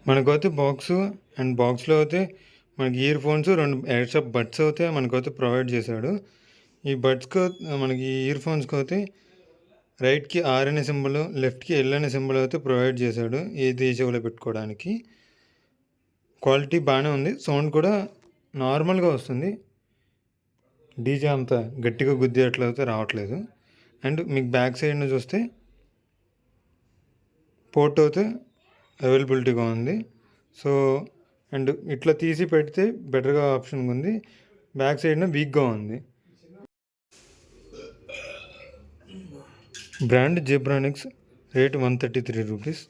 మనకైతే box and బాక్స్‌లో అయితే మనకి ఇయర్ ఫోన్స్ 2 ఎక్స్ట్రా బడ్స్ అయితే మనకైతే ప్రొవైడ్ చేశాడు. ఈ బడ్స్‌కో మనకి ఇయర్ ఫోన్స్‌కైతే రైట్‌కి ఆర్ అనే సింబల్, లెఫ్ట్‌కి ఎల్ అనే సింబల్ అయితే ప్రొవైడ్ చేశాడు. ఏది చెవిలో పెట్టుకోవడానికి. క్వాలిటీ బాగానే ఉంది. సౌండ్ కూడా నార్మల్‌గా వస్తుంది. డీజే అంత గట్టిగా గుద్దేట్లయితే రావట్లేదు. అండ్ మీకు బ్యాక్ సైడ్‌న చూస్తే పోర్ట్ అయితే అవైలబిలిటీగా ఉంది. సో అండ్ ఇట్లా తీసి పెడితే బెటర్‌గా ఆప్షన్‌గా ఉంది. బ్యాక్ సైడ్‌న వీక్‌గా ఉంది. Brand Zebronics rate 133 rupees.